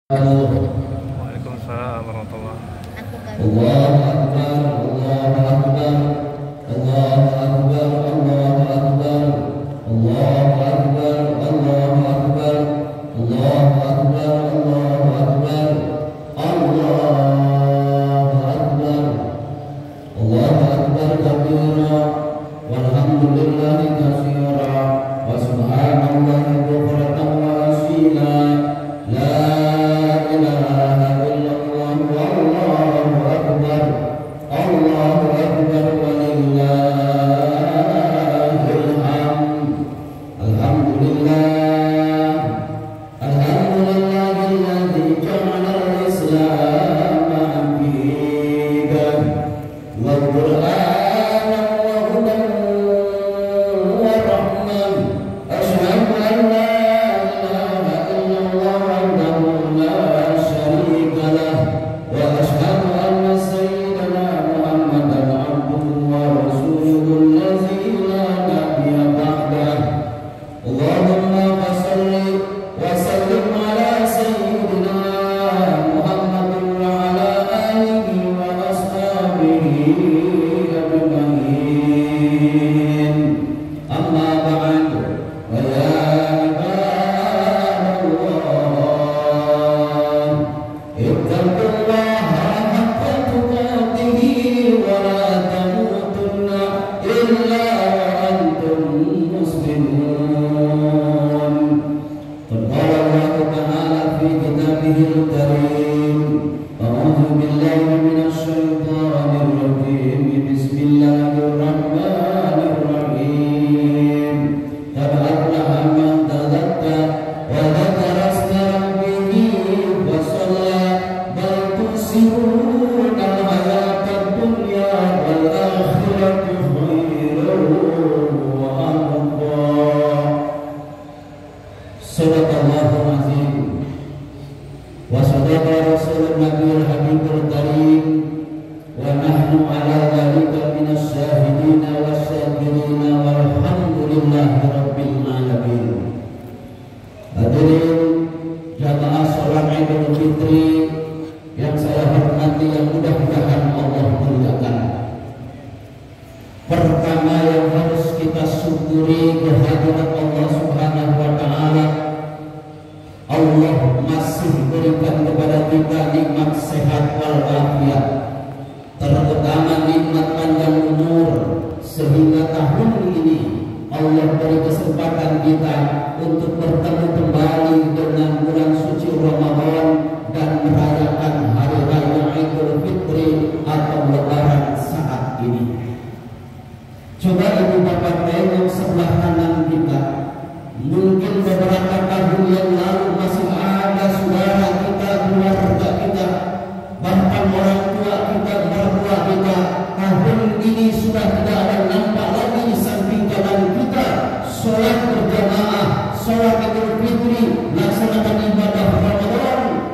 Waalaikumsalam warahmatullahi wabarakatuh. Allahu Akbar, Allahu Akbar, Allahu Akbar, Allahu Akbar, Allahu Akbar, Allahu Akbar, Allahu Akbar, Allahu Akbar, Allahu Akbar, Allahu Akbar kabira, walhamdulillahi katsira, wa subhanallahi bukratan wa asila, la ilaha illallah, wallahu akbar, Allahu akbar, walillahil hamd. Alhamdulillah, alhamdulillahilladzi ja'ala al-islama dinan wal qur'ana wa hudan wa rahman. Asyhadu an la ilaha illallah wahdahu la syarika lah, wa asyhadu anna sayyidana Muhammadan abduhu wa rasuluhu allazi la nabiyya ba'dah. Allahumma shalli wa sallim ala sayyidina Muhammadin wa ala alihi wa ashabihi ajma'in. Amma ba'd, wa ya ibadallah, ittaqullaha haqqa tuqatih wa la tamutunna illa wa antum muslimun. Qala Allah Ta'ala fi kitabihil karim, a'udzu billahi minasy syaithanir rajim, bismillahirrahmanirrahim. Qad aflaha man tazakka wa dzakara isma rabbih wa shalla, bal tusiruna al-hayatad dunya wal akhiratu khairun wa abqa. Sadaqallahul azim wa sadaqa rasulun nabiyul habibul karim, wa nahnu ala dhalika minas syahidina wasyakirina walhamdulillahi rabbil alamin. Hadirin jamaah salat Idul Fitri yang saya hormati, yang mudah-mudahan Allah muliakan. Pertama yang harus kita syukuri kehadiran Allah Subhanahu wa Ta'ala, Allah masih berikan kepada kita nikmat sehat walafiat, terutama nikmat panjang umur, sehingga tahun ini Allah beri kesempatan kita untuk bertemu kembali dengan bulan suci Ramadan dan merayakan hari raya Idul Fitri atau Lebaran saat ini. Coba ibu bapak tengok sebelah kanan kita. Mungkin beberapa tahun yang lalu masih ada saudara kita, keluarga kita, bahkan orang tua kita, mertua kita. Tahun ini sudah tidak ada nampak lagi di samping kanan kita. Sholat berjamaah, sholat Idul Fitri, laksanakan ibadah Ramadan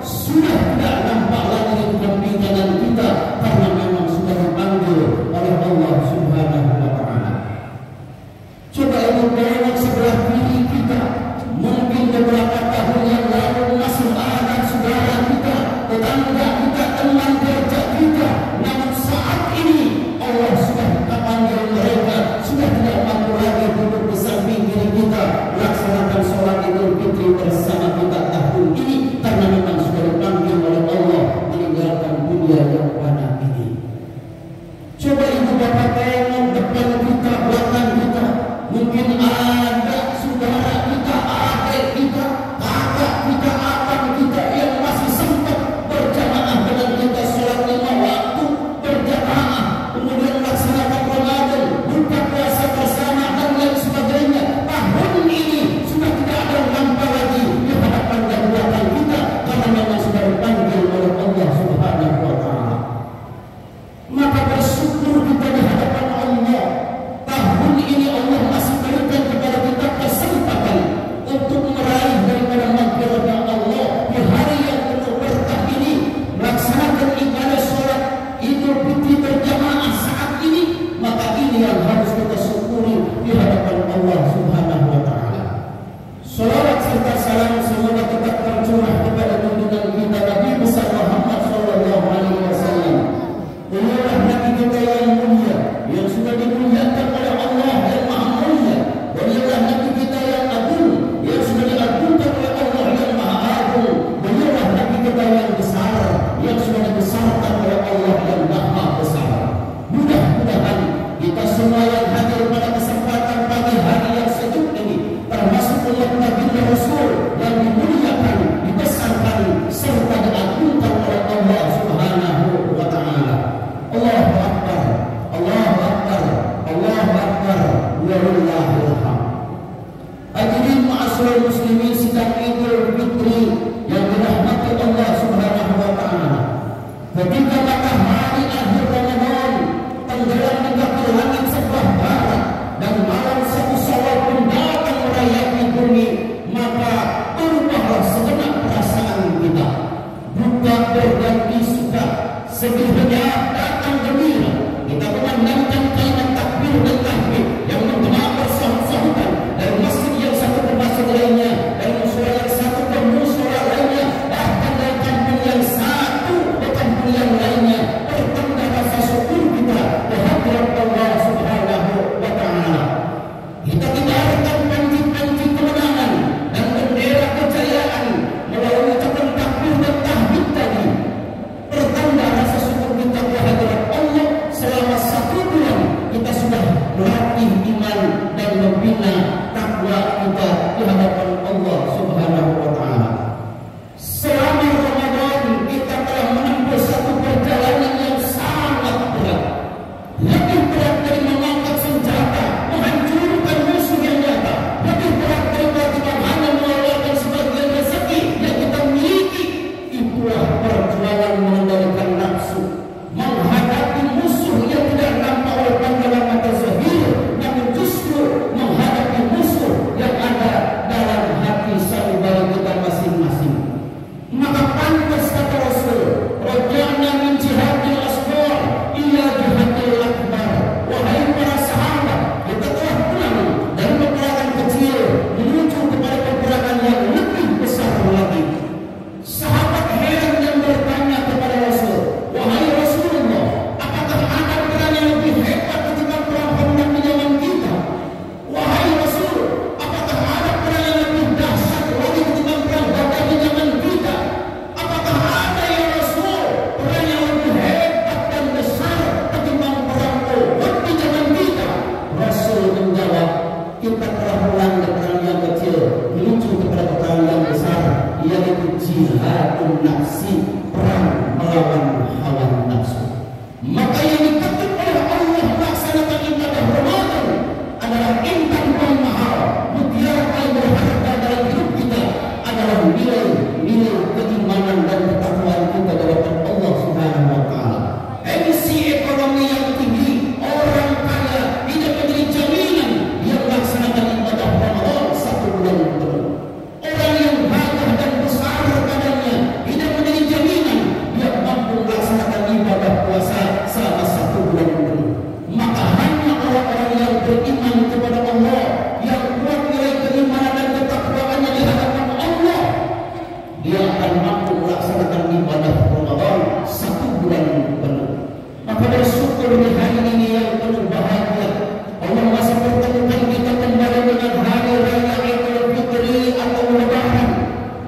Segera datang gembira kita memandangkan kalimat takbir dan tahmid yang menggema bersahut-sahutan dari masjid yang satu ke masjid lainnya, dari musola yang satu ke musola lainnya, bahkan dari kampung yang satu ke kampung yang lainnya, pertanda rasa syukur kita kehadirat Allah Subhanahu wa Ta'ala. Kita kibarkan panji-panji kemenangan dan bendera kejayaan melalui ucapan takbir dan tahmid tadi, pertanda rasa syukur kita kehadirat Allah. Selama 1 bulan kita sudah berlatih iman dan membina takwa kita di hadapan Allah Subhanahu wa Ta'ala. Selama Ramadan kita telah menempuh satu perjalanan yang sangat berat, lebih berat dari mengangkat senjata menghancurkan musuh yang nyata, lebih berat dari kewajiban hanya mengeluarkan sebagian rezeki yang kita miliki. Itulah perjuangan mengendalikan nafsu, menghadapi musuh yang tidak nampak oleh pandangan mata zahir, namun justru menghadapi musuh yang ada dalam hati saudara kita masing-masing. Maka pantas kata Rasul, "Raja'na min jihadil asghar ila jihadil akbar." Wahai para sahabat, kita telah pulang dari peperangan kecil menuju kepada peperangan yang lebih besar lagi. Sahabat heran dan bertanya kepada Rasul, "Wahai Rasulullah, apakah ada perang yang lebih hebat ketika perang Khandaq di zaman kita? Wahai Rasul, apakah ada perang yang lebih dahsyat lagi ketika perang Badar di zaman kita? Apakah ada ya Rasul perang yang lebih hebat dan besar ketika perang Uhud di zaman kita?" Rasul menjawab, "Kita telah pulang dari perang yang kecil menuju kepada perang yang besar, yaitu jihadun nafsi, perang melawan hawa nafsu." Maka yang diketuk oleh Allah melaksanakan ibadah Ramadan adalah intan paling mahal, mutiara paling berharga dalam hidup kita, adalah nilai keimanan dan ketakwaan kita kepada Allah Subhanahu wa Ta'ala. Emisi ekonomi yang tinggi, orang kaya tidak menjadi jaminan dia melaksanakan ibadah Ramadan 1 bulan penuh. Orang yang gagah dan besar badannya tidak menjadi jaminan dia mampu melaksanakan ibadah puasa selama 1 bulan penuh. Maka hanya orang-orang yang beriman kepada Allah, yang kuat nilai keimanan dan ketakwaannya di hadapan Allah, dia akan mampu melaksanakan ibadah Ramadan 1 bulan penuh. Maka bersyukur di hari ini yang penuh bahagia, Allah masih pertemukan kita kembali dengan hari raya Idul Fitri atau Lebaran.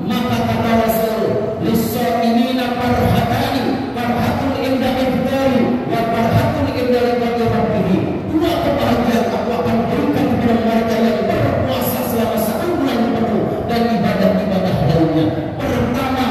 Maka kata Rasul, "Lis-sha'imina farhatani, farhatun inda iftari wa farhatun inda liqa'i rabbih." 2 kebahagiaan aku akan berikan kepada mereka yang berpuasa selama 1 bulan penuh dan ibadah-ibadah lainnya. Pertama,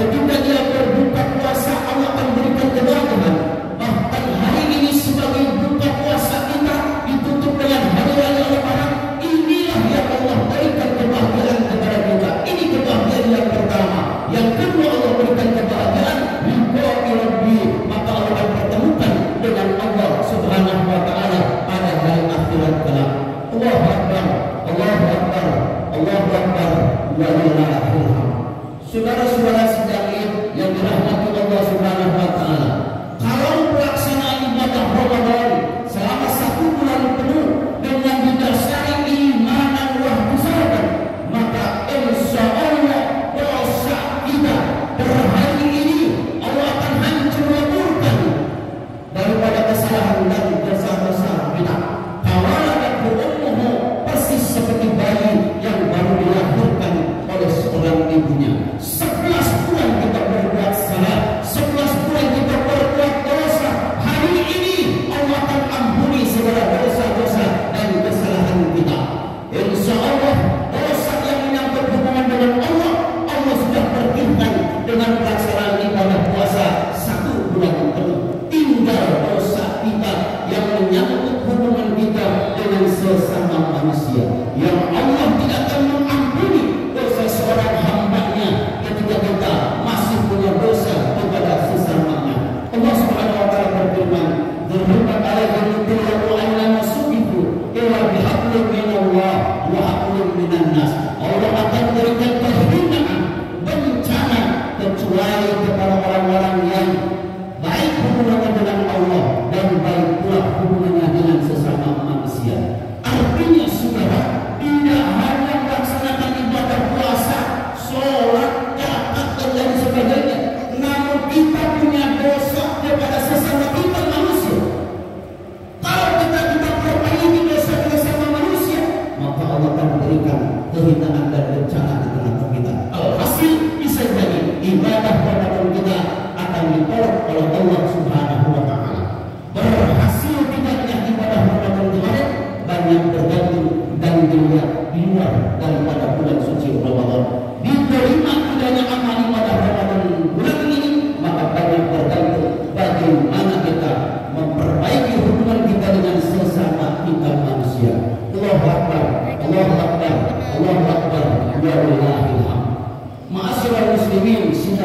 ketika dia berbuka puasa, Allah akan berikan kebahagiaan. Bahkan hari ini sebagai buka puasa kita ditutup dengan hari raya Lebaran, inilah yang Allah berikan kebahagiaan kepada kita. Ini kebahagiaan yang pertama. Yang kedua, Allah berikan kebahagiaan liqa'i rabbi, maka Allah akan pertemukan dengan Allah Subhanahu wa Ta'ala pada hari akhirat kelak. Allahu Akbar, Allahu Akbar, Allahu Akbar, wa lillahil hamd. Saudara-saudara sekalian yang dirahmati Allah Subhanahu wa Ta'ala, kalau pelaksanaan ibadah Ramadan selama 1 bulan penuh dengan didasari iman dan wahdasan, maka insya Allah dosa kita per hari ini Allah akan hancur leburkan daripada kesalahan dan dosa-dosa kita. Kawaladathu ummuhu, persis seperti bayi yang baru dilahirkan oleh seorang ibunya. 11 bulan kita berbuat salah, 11 bulan kita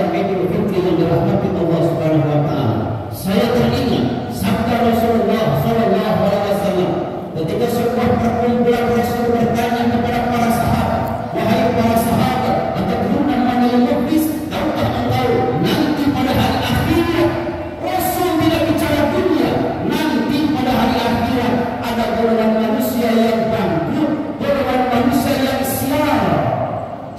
raya Idul Fitri yang dirahmati Allah Subhanahu wa taala. Saya teringat sabda Rasulullah sallallahu alaihi wasallam ketika sebuah perkumpulan Rasul bertanya kepada para sahabat, "Wahai para sahabat, atadruna man al-muflis? Tahukah engkau nanti pada hari akhirat?" Rasul tidak bicara dunia, nanti pada hari akhirat ada golongan manusia yang bangkrut, golongan manusia yang sial.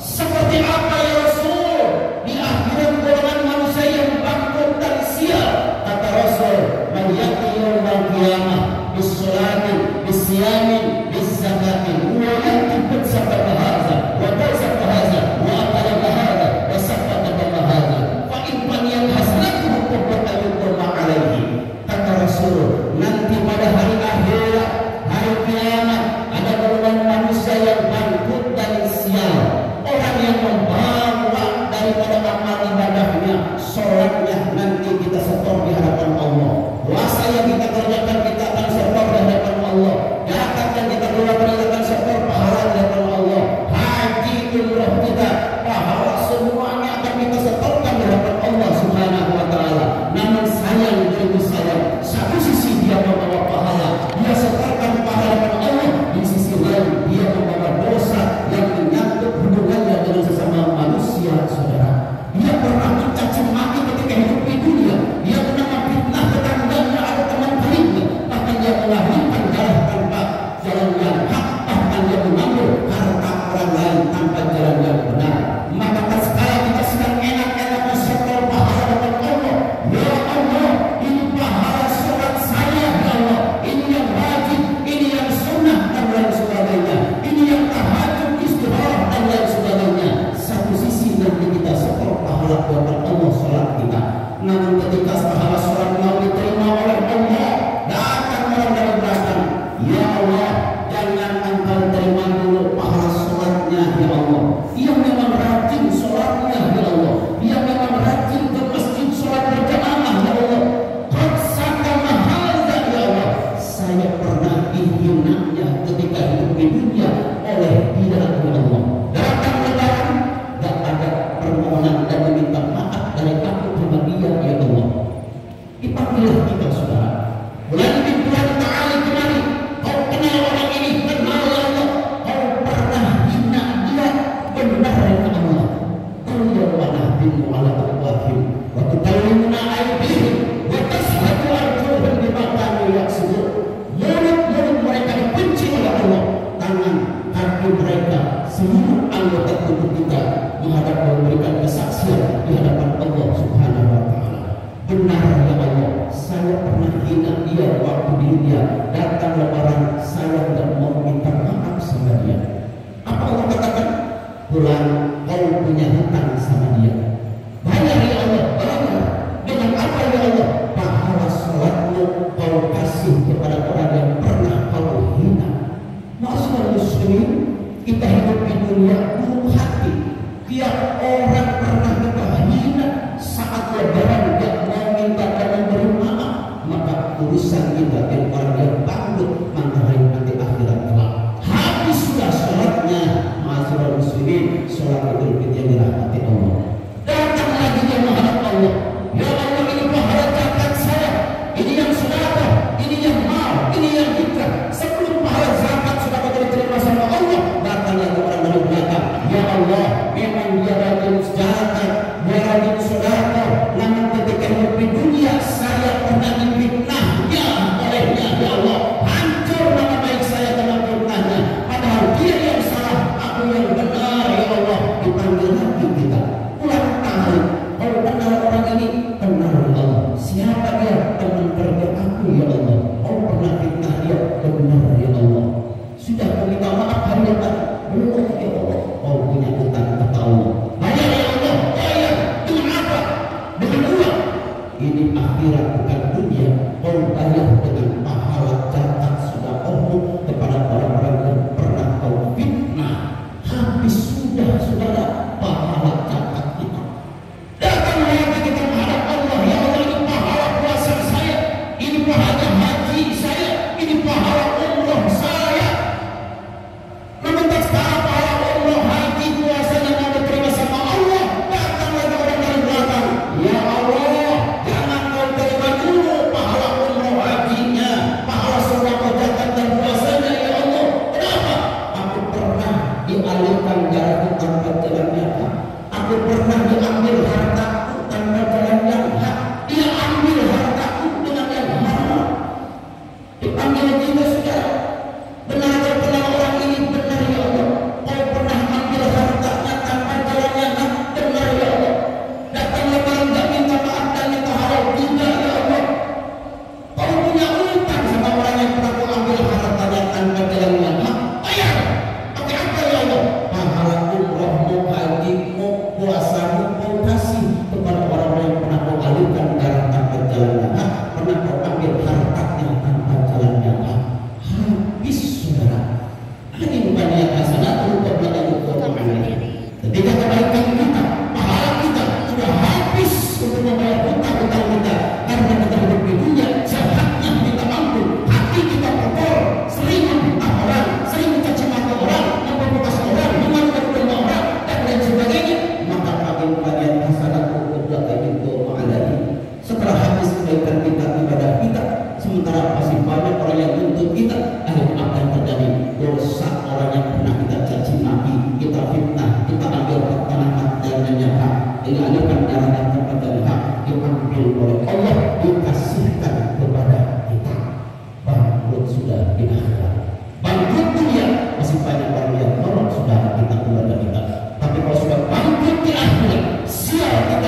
Seperti apa ya Rasul? Di akhirat golongan manusia yang bangkrut dan sial. Kata Rasul, "Man ya'ti yawmal qiyamah bis-sholati bis-siyami bis-zakati wa ya'ti sabata hadza wa tasabata hadza wa atala hadza wa sabata hadza fa in faniyat hasanatuhu fa yuqda alaihi." Kata Rasul, nanti pada hari akhirat, hari kiamat, ada golongan manusia yang bangkrut dan sial. Orang yang membawa daripada amal ibadahnya, sholatnya nanti kita setor di hadapan Allah. Puasa yang kita kerjakan kita akan setor di hadapan Allah. Zakat yang kita keluarkan kita akan setor pahala di hadapan Allah. Haji umrah kita, pahala semuanya akan kita setorkan di hadapan Allah Subhanahu wa taala. Namun sayang demi sayang, satu sisi dia membawa pahala, dia setorkan pahala kepada Allah, di sisi lain dia membawa dosa yang menyangkut hubungannya dengan sesama manusia, saudara. Dia pernah mencaci maki ketika hidup di dunia, dia pernah memfitnah tetangganya atau teman karibnya, bahkan dia melahirkan darah tanpa jalan yang hak, bahkan dia mengambil harta orang lain tanpa jalan yang benar. Maka tatkala kita sedang enak-enaknya setor pahala kepada Allah, ya Allah, ini pahala sholat saya, ya Allah, ini yang wajib, ini yang sunnah dan lain sebagainya, ini yang tahajud, istirahat dan lain sebagainya. Satu sisi nanti kita setor pahala kepada Allah sholat kita. Namun ketika pahala sholat mau diterima oleh Allah, datang orang dari belakang, ya Allah, jangan engkau terima dulu pahala sholatnya, ya Allah. Ia memang rajin sholatnya, ya Allah. Ia memang rajin ke masjid sholat berjamaah, ya Allah. Raksaka mahalnya, ya Allah. Saya pernah dihinanya ketika hidup di dunia oleh dia, ya Allah. Datang lebaran, gak ada permohonan dan meminta maaf dari aku kepada dia, ya Allah. Dipanggil kita, saudara. Bulan ta'ala kemari, kau kenal orang ini, kenal ya Allah. Kau pernah hina dia, benar ya Allah. Kau yang wanahbimu ala Allah wa tukallimuna aibihim wa tashhadu arjuhum bima kanu yaksubun. Mulut-mulut mereka dibenci oleh Allah, tangan kaki mereka, seluruh anggota tubuh kita menghadap memberikan kesaksian di hadapan Allah Subhanahu wa taala. Benar ya Allah, saya pernah hina dia waktu di dunia. Datang lebaran, saya tidak mau minta maaf sama dia. Apa Allah katakan? Pulang, kau punya hutang sama dia. Bayar ya Allah, bayar. Dengan apa ya Allah? Pahala sholatmu kau kasih kepada orang yang pernah kau hina. Maksudnya muslimin, kita hidup di dunia buruk hati. Tiap orang pernah kita hina, saat lebaran dia mau minta dan memberi maaf, maka urusan kita dengan orang yang bangkrut mengenai nanti akhirat kelak. Habis sudah sholatnya, masyarakat muslimin, sholat Idul Fitri yang dirahmati Allah. Datang lagi dia menghadap Allah. Ya Allah, ini pahala zakat saya, ini yang sedekah, ini yang mal, ini yang hijrah. Sebelum pahala zakat sudah diterima sama Allah, datang lagi orang dari belakang. Ya Allah, memang dia rajin zakat, dia rajin sedekah, namun ketika hidup di dunia saya pernah difitnahnya olehnya, ya Allah. Hancur nama baik saya dalam fitnahnya. Padahal dia yang salah, aku yang benar, ya Allah. Dipanggil lagi kita. Ulang tahun, kau kenal orang ini? Kenal, ya Allah. Siapa dia? Teman kerja aku, ya Allah. Kau pernah fitnah dia? Benar, ya Allah. Sudah kau minta maaf hari yang tadi? Belum, ya Allah. Kau punya utang ke Allah. Bayar ya Allah, bayar. Dengan apa?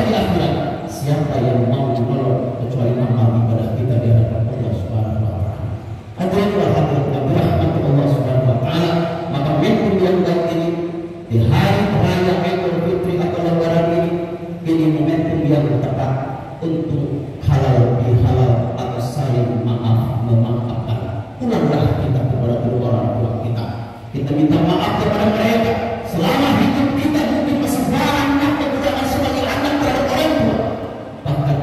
di akhirat. Siapa yang mau menolong kecuali amal ibadah kita di hadapan Allah Subhanahu wa taala. Hadirin wa hadirat dirahmati Allah Subhanahu wa taala, maka momentum yang baik ini di hari raya Idul Fitri atau Lebaran ini momentum yang tepat untuk halal bihalal atau saling maaf memaafkan. Pulanglah kita kepada kedua orang tua kita. Kita minta maaf kepada mereka. Selama hidup kita mungkin masih banyak kekurangan sebagai anak terhadap orang tua. Bahkan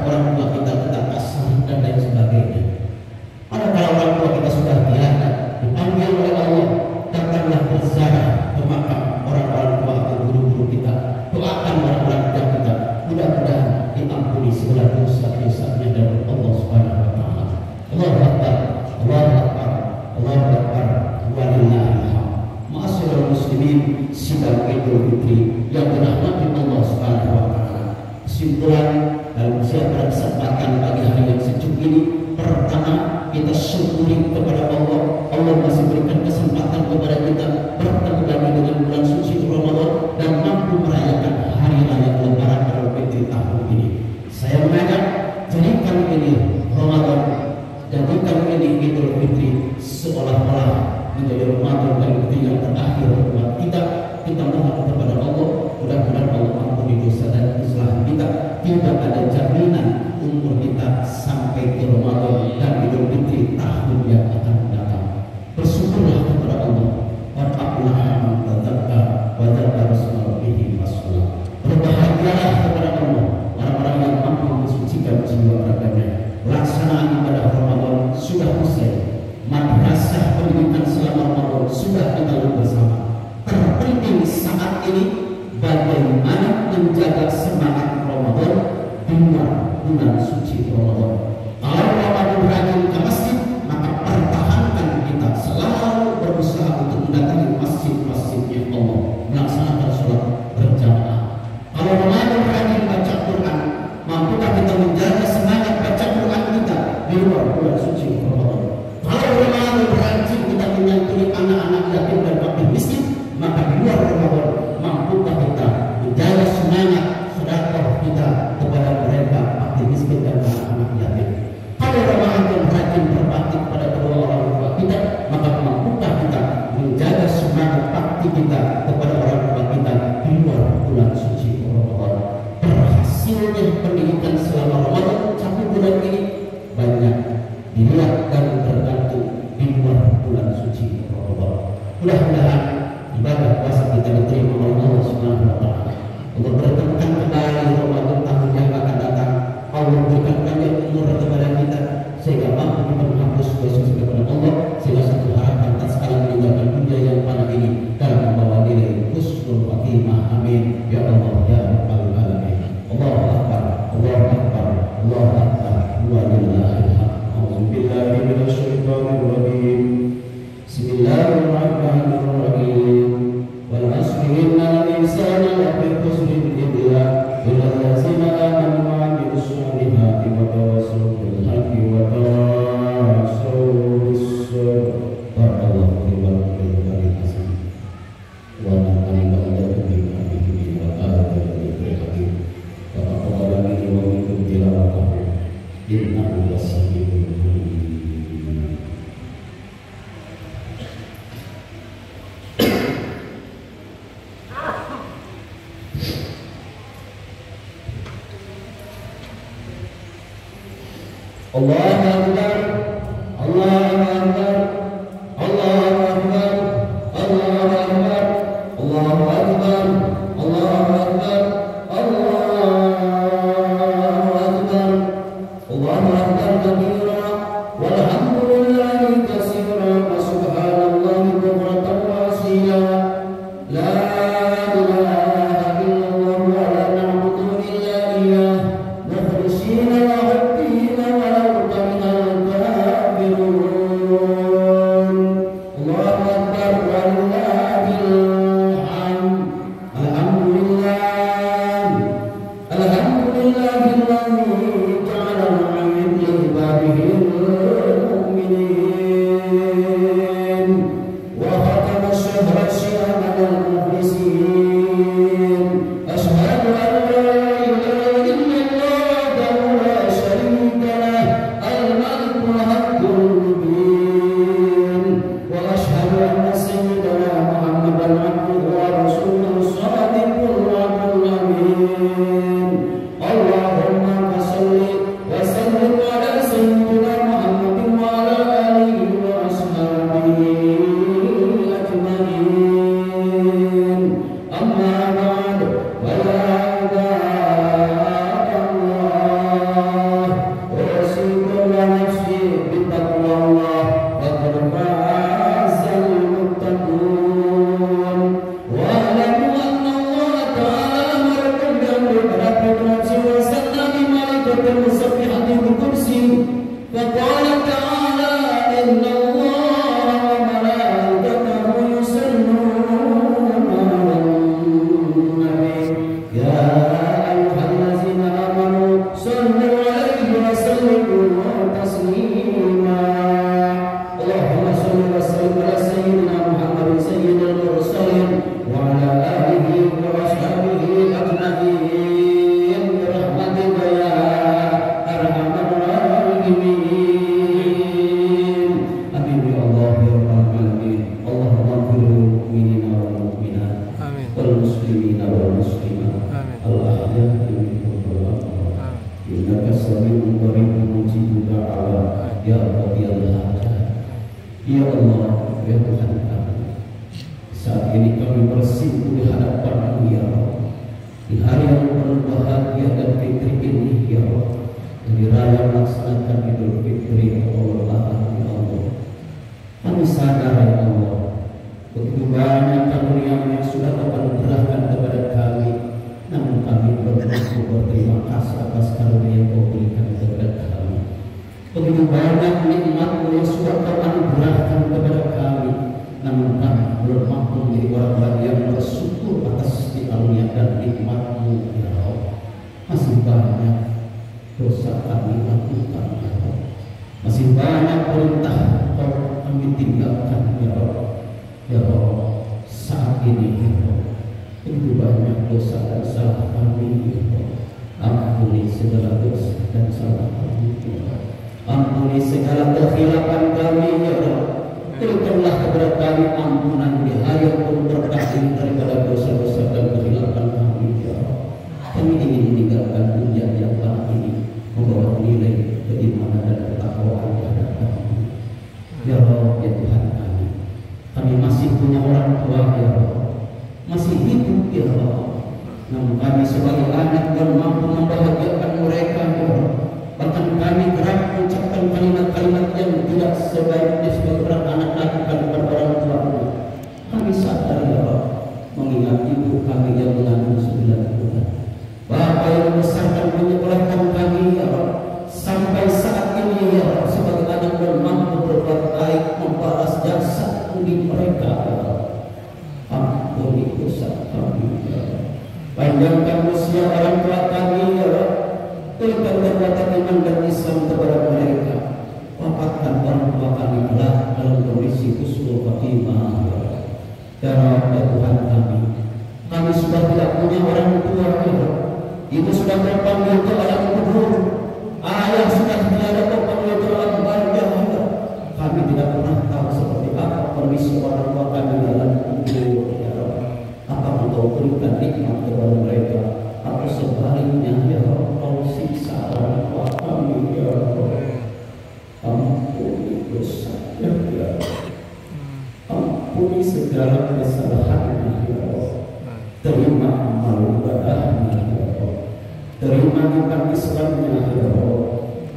orang tua kita kasar dan lain sebagainya. Manakala orang tua kita sudah tiada, dipanggil oleh Allah, datanglah berziarah ke makam orang-orang tua atau guru-guru kita. Doakan orang-orang tua kita. Mudah-mudahan diampuni segala dosa-dosanya dari Allah Subhanahu wa taala. Allahu Akbar, Allahu Akbar, Allahu Akbar, walillahil hamd. Ma'asyiral muslimin, sidang Idul Fitri yang dirahmati Allah Subhanahu wa taala. Kesimpulan dalam pada kesempatan pagi hari yang sejuk ini, pertama kita syukuri kepada Allah. Allah masih berikan kesempatan kepada kita bertemu lagi dengan bulan suci Ramadan dan mampu merayakan hari raya Lebaran Idul Fitri tahun ini. Saya mengajak, jadikan ini Ramadan, jadikan ini Idul Fitri seolah-olah menjadi Ramadan dan yang terakhir buat kita. Kita mohon kepada Allah, mudah-mudahan Allah ampuni dosa dan kesalahan kita. Tidak ada jaminan umur kita sampai ke Ramadan dan Idul Fitri tahun yang akan datang. Bersyukurlah kepada Allah. Warahmatullahi wabarakatuh. Berbahagialah kepada Allah orang-orang yang mampu mensucikan jiwa raganya. Laksanaan ibadah Ramadan sudah usai. Madrasah pendidikan selama Ramadan sudah kita lakukan bersama. Terpenting saat ini bagaimana menjaga semangat Ramadan di bulan suci Ramadan. Kalau Ramadan rajin ke masjid, maka pertahankan kita selalu berusaha untuk mendatangi masjid-masjidnya Allah, melaksanakan sholat berjamaah. Kalau Ramadan rajin baca Quran, mampukah kita menjaga semangat baca Quran kita di luar bulan suci Ramadan? Kalau Ramadan rajin kita menyantuni anak-anak yatim dan fakir miskin, maka di luar Ramadan mampukah kita menjaga semangat sedekah kita kepada mereka fakir miskin dan anak-anak yatim? Kalau Ramadan rajin berbakti kepada kedua orang tua kita, maka mampukah kita menjaga semangat bakti kita kepada orang tua kita di luar bulan suci Ramadan? Berhasilnya pendidikan selama Ramadan satu bulan ini banyak dilihat dan tergantung di luar bulan suci Ramadan. Mudah-mudahan ibadah puasa kita diterima oleh Allah Subhanahu wa taala. Untuk bertepatan kembali Ramadan tahun yang akan datang, Allah berikan banyak umur kepada kita sehingga mampu kita menghapus dosa kepada Allah, sehingga satu harapan tak sekali meninggalkan dunia yang fana ini dalam membawa nilai husnul khatimah. Amin ya Allah ya rabbal alamin. Allahu akbar, Allahu akbar, Allahu akbar, walillahil hamd. A'udzubillahi minasyaitonir rajim. Bismillahirrahmanirrahim. Wal 'asri innal insana lafi khusrin illa allazina amanu wa 'amilus solihati wa tawassaw bil haqqi wa tawassaw bis sabr. Barakallahu fi barakatihi hasan. Wa nafa'ani ba'dakum bi hadhihi wa ta'ala bi hakim. Wa taqabbal minni wa minkum tilawatahu. Innahu lasami'un alim. Allahu Akbar, Allahu Akbar, Allahu Akbar, Allahu Akbar, Allahu Akbar, Allahu Akbar, Allahu Akbar, Allahu Akbar kabira, walhamdulillahi katsira, wa subhanallahi bukratan wa asila. La ilaha illallah wa la na'budu illa iyyah, mukhlishina lahu أشهد أن لا إله Ya Allah, ya Tuhan kami, saat ini kami bersimpuh di hadapan-Mu ya Allah, di hari yang penuh bahagia dan fitri ini ya Allah, di raya melaksanakan Idul Fitri ya Allah, ya Allah. Kami sadar ya Allah, begitu banyak karunia yang sudah Kau anugerahkan kepada kami, namun kami bersyukur berterima kasih atas karunia yang Kau berikan kepada kami. Begitu banyak nikmat-Mu yang sudah Kau anugerahkan kepada kami, namun kami belum mampu menjadi orang-orang yang bersyukur atas karunia dan nikmat-Mu ya Allah. Masih banyak dosa kami lakukan ya Allah, masih banyak perintah kami tinggalkan ya Allah. Ya Allah, saat ini ya Allah, begitu banyak dosa dan salah kami ya Allah. Ampuni segala dosa dan salah kami ya Allah. Ampuni segala kekhilapan kami ya Allah. Berikanlah kepada kami ampunan di hari yang penuh berkah daripada dosa-dosa dan kekhilapan kami ya Allah. Kami ingin meninggalkan dunia yang fana ini, membawa nilai keimanan dan ketakwaan di hadapan-Mu ya Allah. Ya Tuhan kami, kami masih punya orang tua ya Allah, masih hidup ya Allah, namun kami sebagai anak belum mampu membahagiakan mereka ya Allah. Bahkan kami kerap mengucapkan kalimat-kalimat yang tidak sebaiknya sebagai orang anak lakukan kepada orang tuanya. Kami sadar ya Allah, mengingat ibu kami yang mengandung 9 bulan, Bapak yang membesarkan menyekolahkan kami ya Allah, sampai saat ini ya Allah, sebagai anak belum mampu berbuat baik membalas jasa budi mereka ya Allah. Ampuni dosa kami ya Allah. Panjangkan usia orang tua kami ya Allah. Berikan kekuatan iman dan Islam kepada mereka. Wafatkan orang tua kami kelak dalam kondisi husnul khotimah ya Allah. Ya Rabb, ya Tuhan kami sudah tidak punya orang tua ya Allah. Ibu sudah terpanggil ke alam kubur, ayah sudah tiada terpanggil ke alam barzah ya Allah. Kami tidak pernah tahu seperti apa kondisi orang tua kami dalam kubur ya Allah. Apa Engkau berikan nikmat kepada mereka, atau sebaliknya ya Allah Kau siksa orang tua kami ya Allah. Ampuni dosa ya Allah, ampuni segala kesalahannya ya Allah. Terima amal ibadahnya ya Allah, terima nikmat Islamnya ya Allah.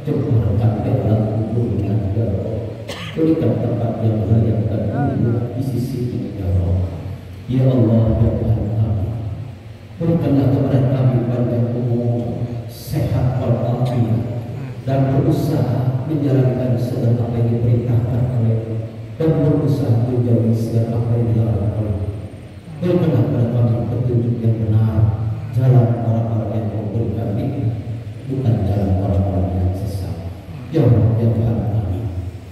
Jemurkan di dalam kuburnya ya Allah, berikan tempat yang layak dan mulia di sisi-Mu ya Allah. Ya Allah, ya Tuhan kami, berikanlah kepada kami panjang umur, sehat walafiat, dan berusaha menjalankan segala apa yang diperintahkan oleh-Mu, dan berusaha menjauhi segala apa yang dilarang oleh-Mu. Berikanlah kepada kami petunjuk yang benar, jalan orang-orang yang Kau berikan ini, bukan jalan orang-orang yang sesat. Ya Allah, ya Tuhan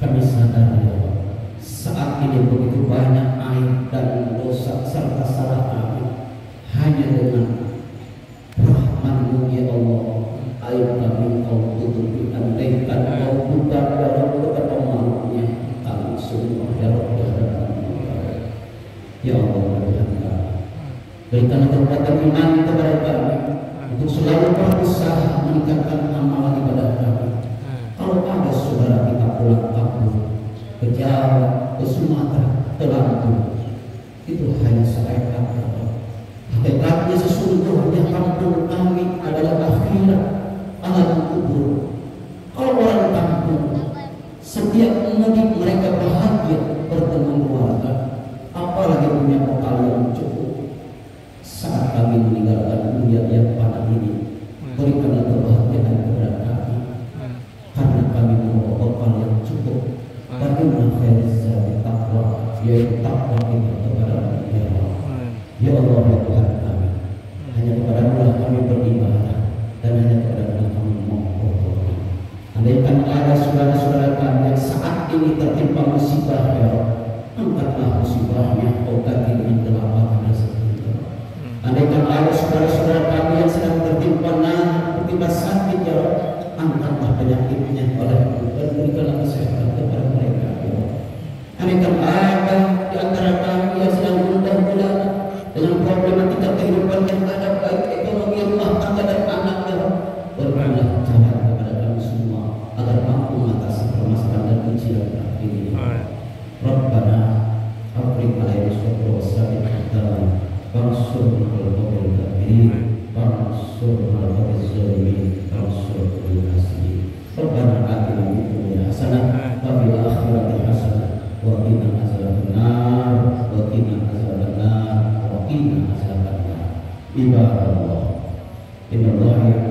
kami sadar ya Allah, saat ini begitu banyak aib dan dosa serta salah kami. Hanya dengan rahmat-Mu ya Allah, aib kami Kau tutupi, andaikan Kau buka dalam kepada makhluknya kami semua ya Allah. Ya Allah, ya Tuhan kami, berikanlah kekuatan iman kepada kami untuk selalu berusaha meningkatkan amalan ibadah kami. Kalau ada saudara kita pulang kampung, ke Jawa, ke Sumatera, ke Lampung, itu hanya seekor. Hakikatnya sesungguhnya kampung kami adalah akhirat, alam kubur. Kalau orang kampung setiap mudik mereka bahagia bertemu keluarga, apalagi punya bekal yang cukup. Saat kami meninggalkan dunia yang fana ini, berikanlah kebahagiaan kepada kami, karena kami membawa bekal yang cukup. Bagaimana khairizat takwa, yaitu takwa kita kepada ya Allah. Ya Allah, ya Tuhan kami, hanya kepada-Mu lah kami beribadah, dan hanya kepada-Mu kami memohon. Andaikan ada saudara-saudara kami yang saat ini tertimpa musibah ya Allah, angkatlah musibahnya, Kau ganti dengan kelapangan rezeki. Andaikan ada saudara-saudara kami yang sedang tertimpa sakit ya Allah, angkatlah penyakitnya oleh-Mu dan berikanlah kesehatan kepada mereka ya Allah. Andaikan ada di antara kami yang sedang gundah-gulana dengan problematika kehidupan yang ada, baik ekonomi, rumah tangga dan anak ya Allah, berikanlah jalan kepada kami semua agar mampu mengatasi permasalahan dan ujian ini. Rabbana afriq alaina sabra wa sabit aqdamana wansurna 'alal qawmil kafirin wansurna 'alal zalimin wansurna 'alal hasirin. Rabbana atina fid dunya hasanah wa fil akhirati hasanah wa qina azabannar wa qina azabannar wa qina azabannar. Ibadallah, innallaha